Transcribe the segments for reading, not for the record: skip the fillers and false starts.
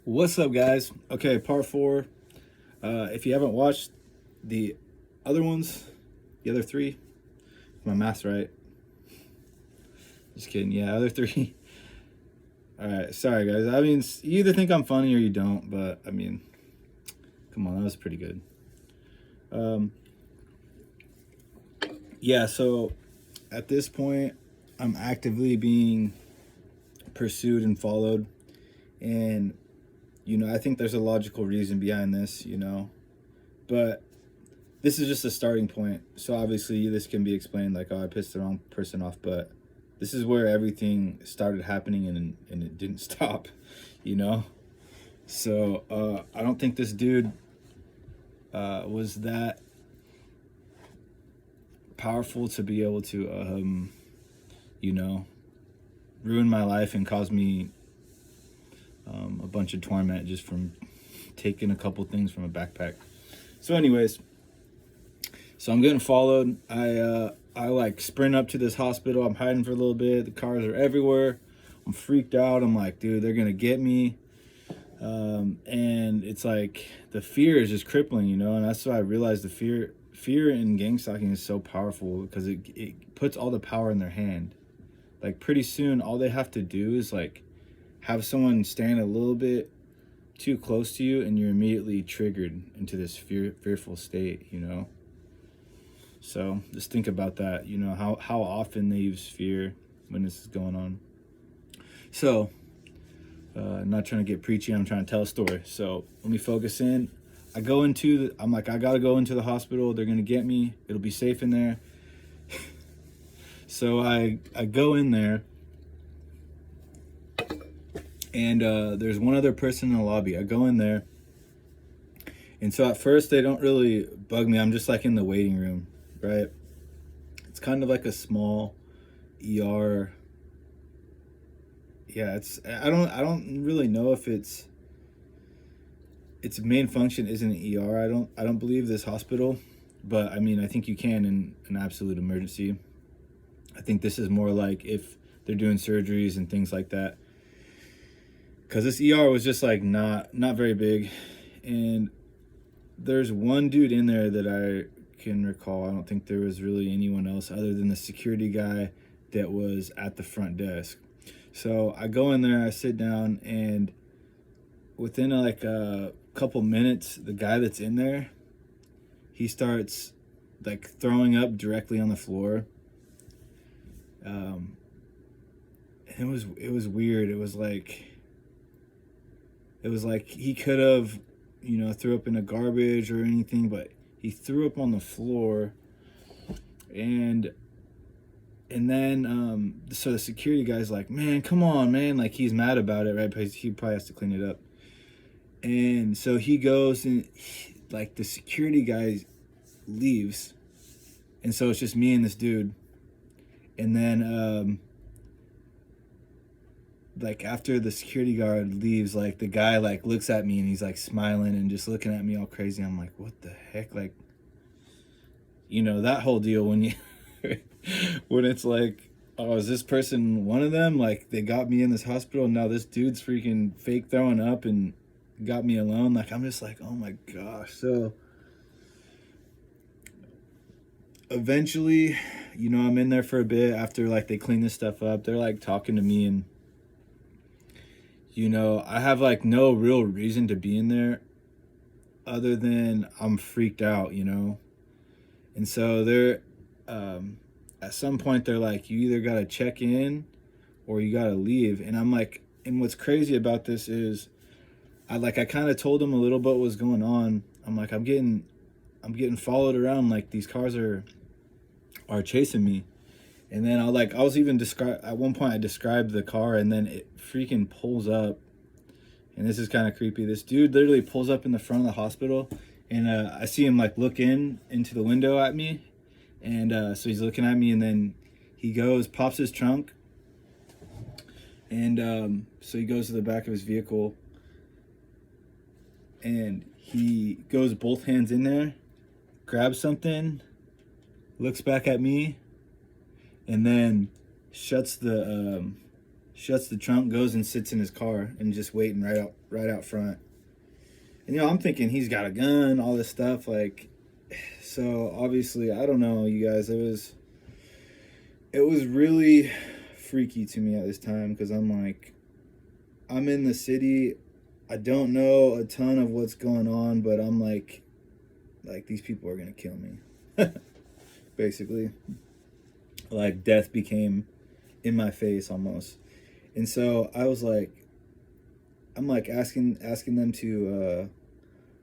What's up, guys? Okay, part four. If you haven't watched the other ones, the other three, my math's right. Just kidding. Yeah, other three. All right, sorry guys. I mean, you either think I'm funny or you don't, but I mean, come on, that was pretty good. Um, yeah. So at this point, I'm actively being pursued and followed, and I think there's a logical reason behind this. But this is just a starting point. So obviously this can be explained like, oh, I pissed the wrong person off, but this is where everything started happening and it didn't stop, you know? So I don't think this dude was that powerful to be able to, ruin my life and cause me a bunch of torment just from taking a couple things from a backpack. So anyways, so I'm getting followed. I like sprint up to this hospital. I'm hiding for a little bit. The cars are everywhere. I'm freaked out. I'm like, dude, they're gonna get me. And it's like the fear is just crippling, and that's why I realized the fear in gangstalking is so powerful because it puts all the power in their hand. Like pretty soon all they have to do is like have someone stand a little bit too close to you and you're immediately triggered into this fearful state. So just think about that, how often they use fear when this is going on. So I'm not trying to get preachy, I'm trying to tell a story. So let me focus in. I'm like, I gotta go into the hospital. They're gonna get me. It'll be safe in there. So I go in there, and there's one other person in the lobby. I go in there, and so at first they don't really bug me. I'm just like in the waiting room, right? It's kind of like a small ER. Yeah, I don't really know if its main function isn't an ER. I don't believe this hospital, but I mean, I think you can in an absolute emergency. I think this is more like if they're doing surgeries and things like that. Cause this ER was just like not very big, and there's one dude in there that I can recall. I don't think there was really anyone else other than the security guy that was at the front desk. So I go in there, I sit down, and within like a couple minutes, the guy that's in there, he starts like throwing up directly on the floor. It was weird. It was like he could have, threw up in the garbage or anything, but he threw up on the floor. And then so the security guy's like, man, come on, man. Like he's mad about it, right? Because he probably has to clean it up. And so he goes and like the security guy leaves. And so it's just me and this dude. And then like after the security guard leaves, like the guy like looks at me and he's like smiling and just looking at me all crazy. I'm like, what the heck? Like, that whole deal when you when it's like, oh, is this person one of them? Like they got me in this hospital and now this dude's freaking fake throwing up and got me alone. Like I'm just like, oh my gosh. So eventually, I'm in there for a bit after like they clean this stuff up. They're like talking to me, and I have like no real reason to be in there other than I'm freaked out, And so they're at some point they're like, you either got to check in or you got to leave. And I'm like, and what's crazy about this is I kind of told them a little bit what was going on. I'm like, I'm getting followed around, like these cars are chasing me. And then I was even at one point I described the car, and then it freaking pulls up. And this is kind of creepy. This dude literally pulls up in the front of the hospital, and I see him like look into the window at me. And so he's looking at me, and then he pops his trunk. And so he goes to the back of his vehicle, and he goes both hands in there, grabs something, looks back at me, and then shuts the shuts the trunk, goes and sits in his car and just waiting right out front. And I'm thinking he's got a gun, all this stuff. Like, so obviously, I don't know, you guys. It was really freaky to me at this time because I'm like, I'm in the city. I don't know a ton of what's going on, but I'm like these people are gonna kill me, basically. Like death became in my face almost, and so I was like, I'm like asking them to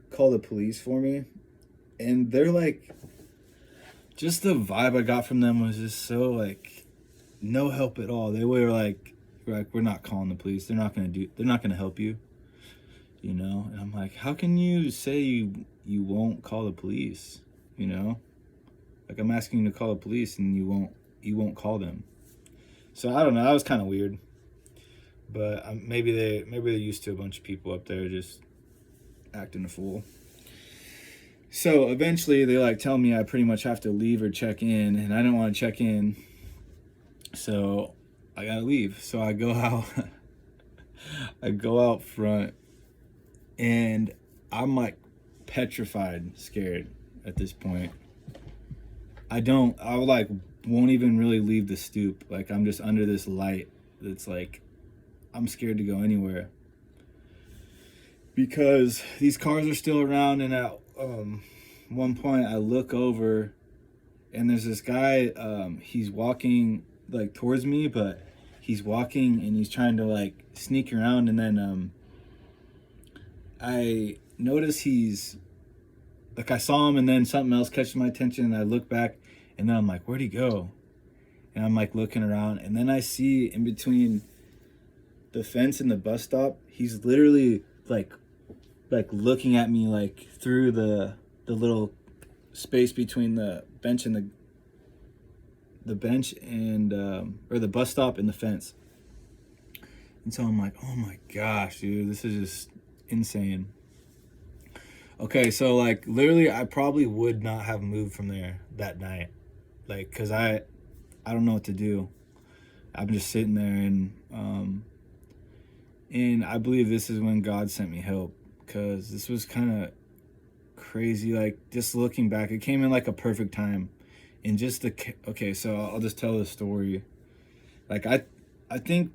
call the police for me, and they're like, just the vibe I got from them was just so like, no help at all. They were like, we're not calling the police. They're not gonna help you. And I'm like, how can you say you won't call the police? Like I'm asking you to call the police and you won't call them. So I don't know. That was kind of weird, but maybe they're used to a bunch of people up there just acting a fool. So eventually they like tell me I pretty much have to leave or check in, and I don't want to check in, so I gotta leave. So I go out. I go out front, and I'm like petrified, scared at this point. I like won't even really leave the stoop. Like I'm just under this light that's like, I'm scared to go anywhere because these cars are still around. And at one point I look over and there's this guy, he's walking like towards me, but he's walking and he's trying to like sneak around. And then I notice he's like, I saw him and then something else catches my attention and I look back and then I'm like, where'd he go? And I'm like looking around and then I see in between the fence and the bus stop, he's literally like looking at me like through the little space between the bench and the bench and or the bus stop and the fence. And so I'm like, oh my gosh, dude, this is just insane. Okay, so like literally I probably would not have moved from there that night. Like, cause I don't know what to do. I'm just sitting there and I believe this is when God sent me help, cause this was kind of crazy. Like just looking back, it came in like a perfect time. And just okay, so I'll just tell the story. Like I think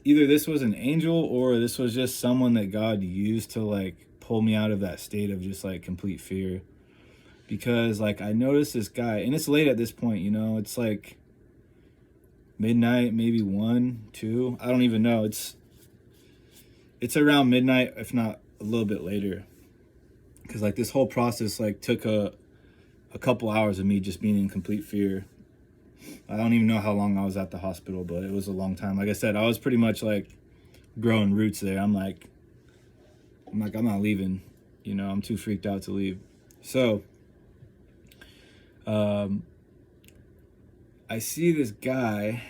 either this was an angel or this was just someone that God used to like pull me out of that state of just like complete fear. Because like I noticed this guy, and it's late at this point, it's like midnight, maybe 1, 2, I don't even know. It's around midnight, if not a little bit later. Because like this whole process like took a couple hours of me just being in complete fear. I don't even know how long I was at the hospital, but it was a long time. Like I said, I was pretty much like growing roots there. I'm not leaving. I'm too freaked out to leave. So I see this guy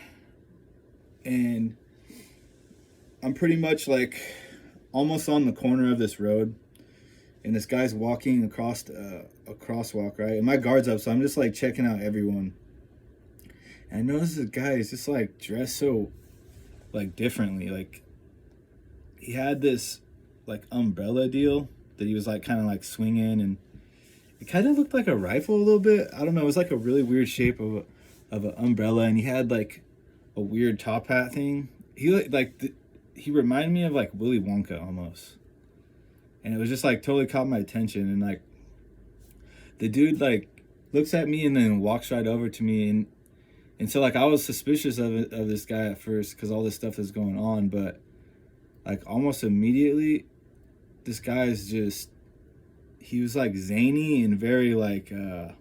and I'm pretty much like almost on the corner of this road, and this guy's walking across a crosswalk, right? And my guard's up, so I'm just like checking out everyone. And I notice this guy is just like dressed so like differently. Like he had this like umbrella deal that he was like kind of like swinging, and it kind of looked like a rifle a little bit. I don't know. It was like a really weird shape of an umbrella, and he had like a weird top hat thing. He reminded me of like Willy Wonka almost, and it was just like totally caught my attention. And like the dude like looks at me and then walks right over to me, and so like I was suspicious of this guy at first because all this stuff is going on, but like almost immediately, this guy is just, he was like zany and very like I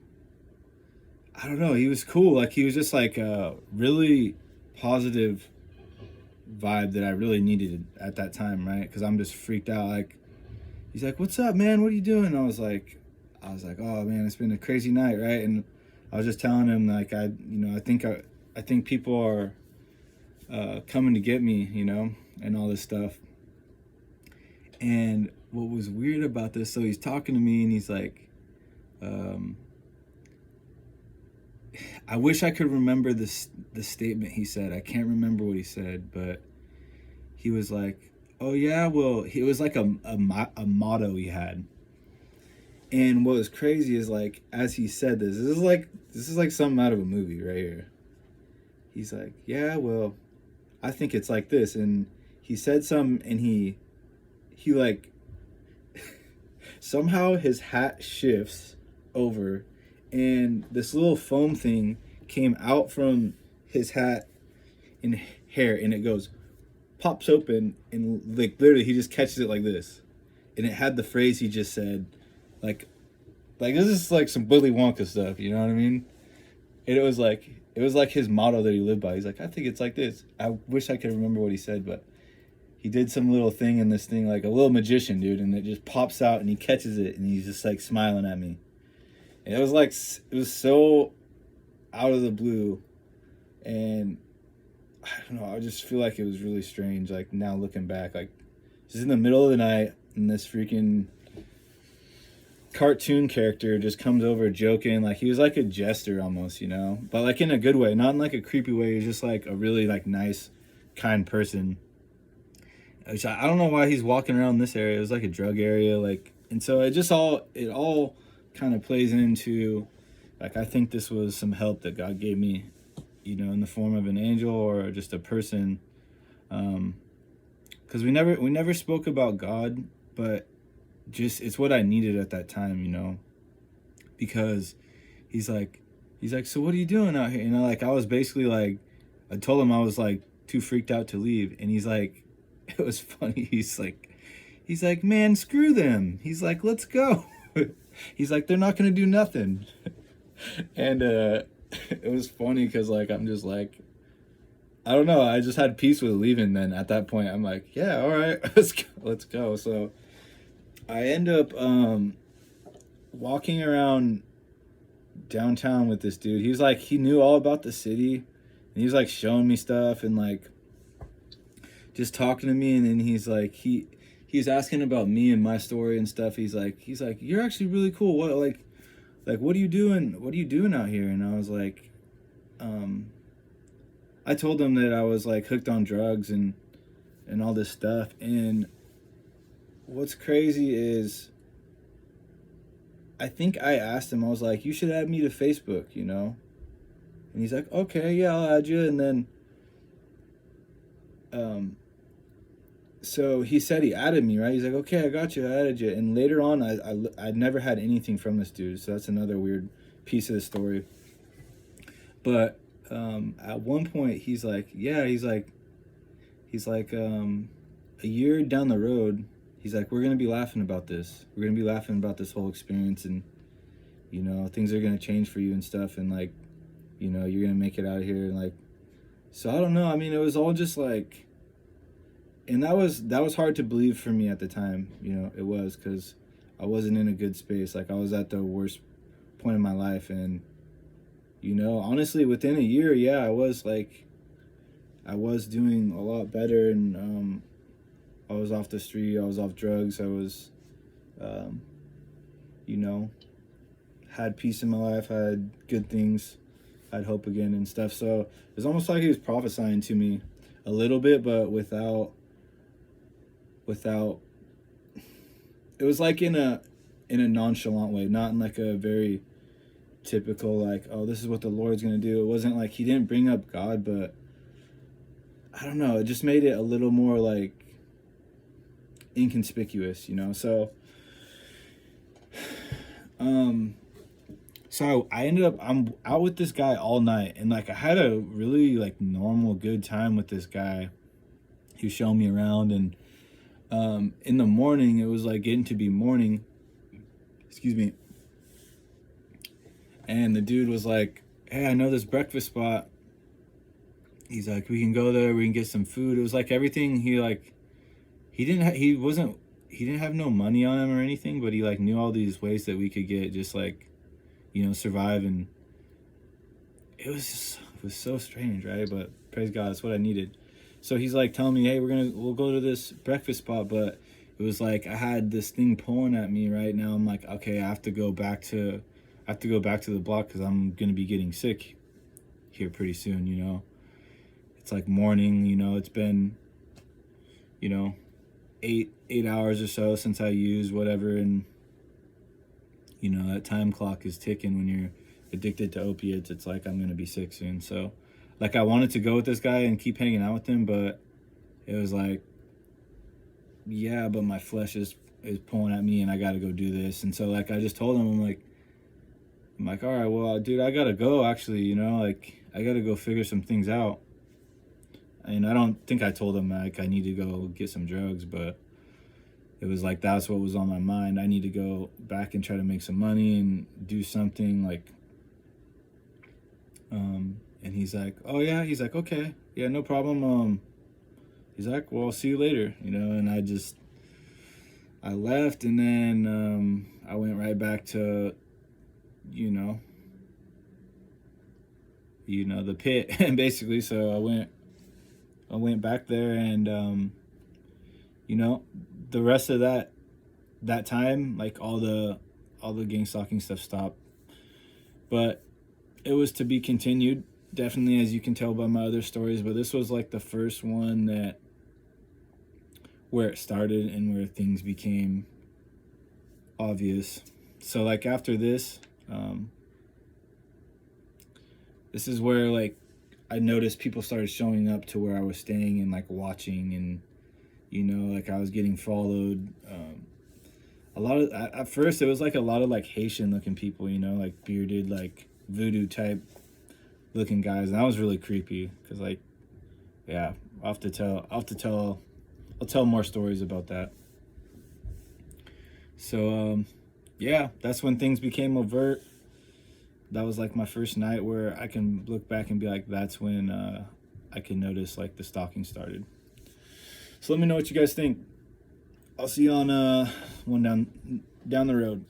don't know, he was cool. Like he was just like a really positive vibe that I really needed at that time, right? Because I'm just freaked out. Like he's like, "What's up, man? What are you doing?" And I was like, "Oh man, it's been a crazy night, right?" And I was just telling him like I think people are coming to get me, and all this stuff. And what was weird about this, so he's talking to me and he's like, I wish I could remember the statement he said. I can't remember what he said, but he was like, oh yeah, well, it was like a motto he had. And what was crazy is like, as he said this is like something out of a movie right here. He's like, yeah, well, I think it's like this. And he said something, and he like, somehow his hat shifts over, and this little foam thing came out from his hat and hair, and it goes, pops open, and like literally he just catches it like this, and it had the phrase he just said, like this is like some Willy Wonka stuff, you know what I mean? And it was like his motto that he lived by. He's like, I think it's like this. I wish I could remember what he said, but he did some little thing in this thing, like a little magician, dude, and it just pops out, and he catches it, and he's just like smiling at me. And it was like, it was so out of the blue, and I don't know, I just feel like it was really strange, like now looking back, like just in the middle of the night, and this freaking cartoon character just comes over joking, like he was like a jester almost, you know, but like in a good way, not in like a creepy way. He's just like a really like nice, kind person. Which I don't know why he's walking around this area. It was like a drug area, like, and so it all kind of plays into, like, I think this was some help that God gave me, you know, in the form of an angel or just a person, because we never spoke about God, but just it's what I needed at that time, you know, because he's like, so what are you doing out here? You know, like I was basically like, I told him I was like too freaked out to leave, and he's like, it was funny. He's like, man, screw them. He's like, let's go. He's like, they're not gonna do nothing. And it was funny because like I'm just like, I don't know. I just had peace with leaving. Then at that point, I'm like, yeah, all right, let's go. So I end up walking around downtown with this dude. He was like, he knew all about the city, and he was like showing me stuff and like just talking to me. And then he's like, he's asking about me and my story and stuff. He's like, you're actually really cool. What what are you doing? What are you doing out here? And I was like, I told him that I was like hooked on drugs and all this stuff. And what's crazy is, I think I asked him, I was like, you should add me to Facebook, you know? And he's like, okay, yeah, I'll add you. And then, so he said he added me, right? He's like, okay, I got you, I added you. And later on, I'd never had anything from this dude. So that's another weird piece of the story. But at one point, he's like, yeah, he's like, a year down the road, he's like, we're going to be laughing about this. We're going to be laughing about this whole experience, and, you know, things are going to change for you and stuff. And like, you know, you're going to make it out of here. And like, so I don't know. I mean, it was all just like, and that was hard to believe for me at the time. You know, it was, because I wasn't in a good space. Like I was at the worst point in my life. And, you know, honestly, within a year, yeah, I was doing a lot better. And, I was off the street, I was off drugs, I was, you know, had peace in my life, had good things, had hope again and stuff. So it was almost like he was prophesying to me a little bit, but without, it was like in a nonchalant way, not in like a very typical, like, oh, this is what the Lord's going to do. It wasn't like, he didn't bring up God, but I don't know, it just made it a little more like inconspicuous, you know. So so I ended up, I'm out with this guy all night, and like I had a really like normal good time with this guy. He was showing me around, and in the morning, it was like getting to be morning, excuse me, and the dude was like, hey, I know this breakfast spot. He's like, we can go there, we can get some food. It was like everything, he didn't have no money on him or anything, but he like knew all these ways that we could get, just like, you know, survive. And it was so strange, right? But praise God, that's what I needed. So he's like telling me, hey, we'll go to this breakfast spot, but it was like I had this thing pulling at me right now. I'm like, okay, I have to go back to the block, because I'm gonna be getting sick here pretty soon, you know. It's like morning, you know, it's been you know, 8 hours or so since I used whatever, and you know that time clock is ticking when you're addicted to opiates. It's like I'm gonna be sick soon. So, like, I wanted to go with this guy and keep hanging out with him, but it was like, yeah, but my flesh is pulling at me, and I got to go do this. And so, like, I just told him, I'm like, all right, well, dude, I gotta go. Actually, you know, like, I gotta go figure some things out. And I don't think I told him like I need to go get some drugs, but it was like that's what was on my mind. I need to go back and try to make some money and do something like. And he's like, oh yeah, he's like, okay, yeah, no problem. He's like, well, I'll see you later, you know. And I left, and then I went right back to, you know, the pit, basically. So I went back there, and you know, the rest of that time, like all the gang stalking stuff stopped, but it was to be continued, definitely, as you can tell by my other stories. But this was like the first one that where it started and where things became obvious. So like after this, this is where like I noticed people started showing up to where I was staying and like watching, and you know, like I was getting followed. A lot of at first it was like a lot of like Haitian looking people, you know, like bearded, like voodoo type looking guys, and that was really creepy because like, yeah, I'll tell more stories about that. So yeah, that's when things became overt. That was like my first night where I can look back and be like, that's when I can notice like the stalking started. So let me know what you guys think. I'll see you on one down the road.